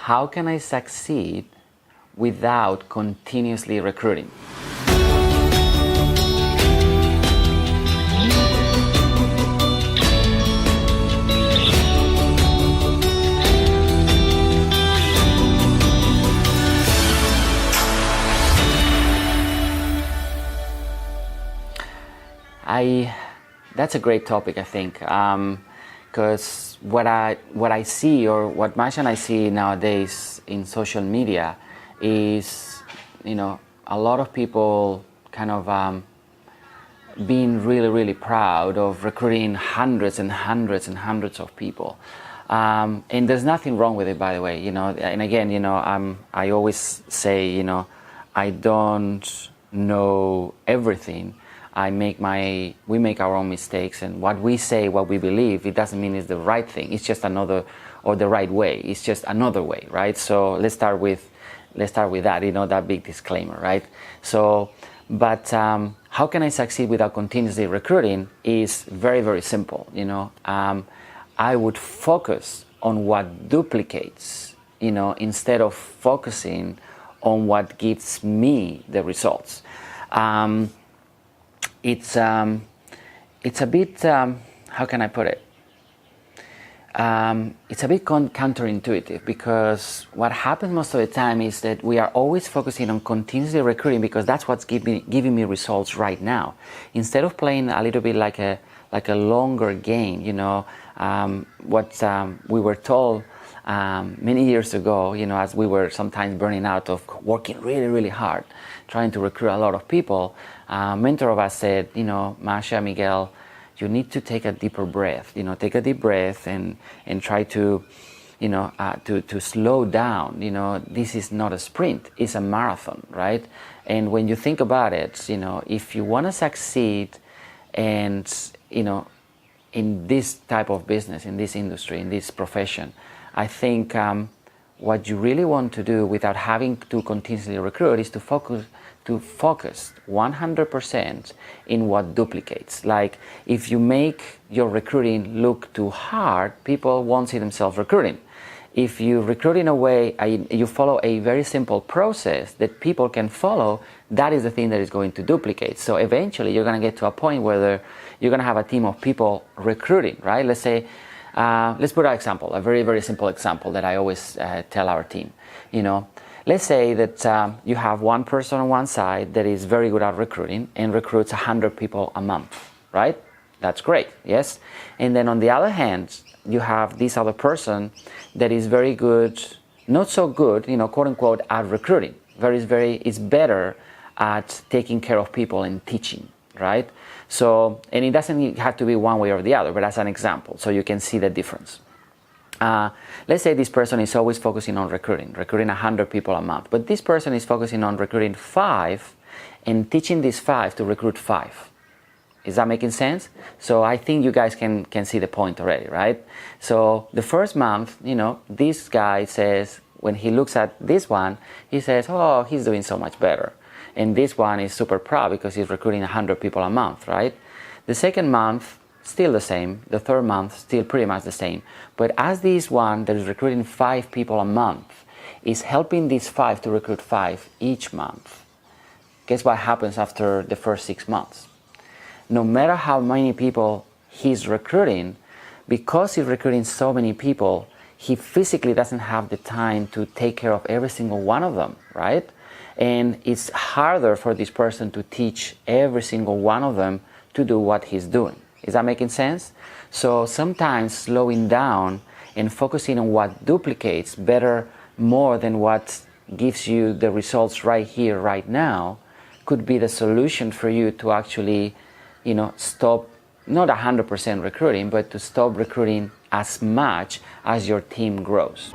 how can I succeed without continuously recruiting? That's a great topic, I think, because what I see, or what Masha and I see nowadays in social media, is, a lot of people kind of being really proud of recruiting hundreds and hundreds and hundreds of people, and there's nothing wrong with it, by the way. And again, I always say, I don't know everything. We make our own mistakes, and what we say, what we believe, it doesn't mean it's the right thing. It's just another, or the right way. It's just another way, right? So let's start with that, that big disclaimer, right? So, but how can I succeed without continuously recruiting is very simple. I would focus on what duplicates, instead of focusing on what gives me the results. It's a bit, how can I put it? It's a bit counterintuitive, because what happens most of the time is that we are always focusing on continuously recruiting because that's what's giving me results right now. Instead of playing a little bit like a longer game, what we were told many years ago, as we were sometimes burning out of working really hard, trying to recruit a lot of people, a mentor of us said, Masha, Miguel, you need to take a deeper breath. Take a deep breath and try to, to slow down. This is not a sprint; it's a marathon, right? And when you think about it, if you want to succeed, and in this type of business, in this industry, in this profession, I think what you really want to do without having to continuously recruit is to focus 100% in what duplicates. Like, if you make your recruiting look too hard, people won't see themselves recruiting. If you recruit in a way, you follow a very simple process that people can follow, that is the thing that is going to duplicate. So eventually you're going to get to a point where you're going to have a team of people recruiting, right? Let's say, let's put an example, a very simple example that I always tell our team. Let's say that you have one person on one side that is very good at recruiting and recruits 100 people a month, right? That's great, yes? And then on the other hand, you have this other person that is very good, not so good, quote unquote, at recruiting. Is better at taking care of people and teaching, right? So, and it doesn't have to be one way or the other, but as an example, so you can see the difference. Let's say this person is always focusing on recruiting 100 people a month, but this person is focusing on recruiting 5 and teaching these 5 to recruit 5. Is that making sense? So I think you guys can see the point already, right? So the first month, this guy says, when he looks at this one, he says, oh, he's doing so much better. And this one is super proud because he's recruiting 100 people a month, right? The second month, still the same. The third month, still pretty much the same. But as this one that is recruiting 5 people a month is helping these 5 to recruit 5 each month, guess what happens after the first 6 months? No matter how many people he's recruiting, because he's recruiting so many people, he physically doesn't have the time to take care of every single one of them, right? And it's harder for this person to teach every single one of them to do what he's doing. Is that making sense? So sometimes slowing down and focusing on what duplicates better more than what gives you the results right here, right now, could be the solution for you to actually, stop, not 100% recruiting, but to stop recruiting as much as your team grows.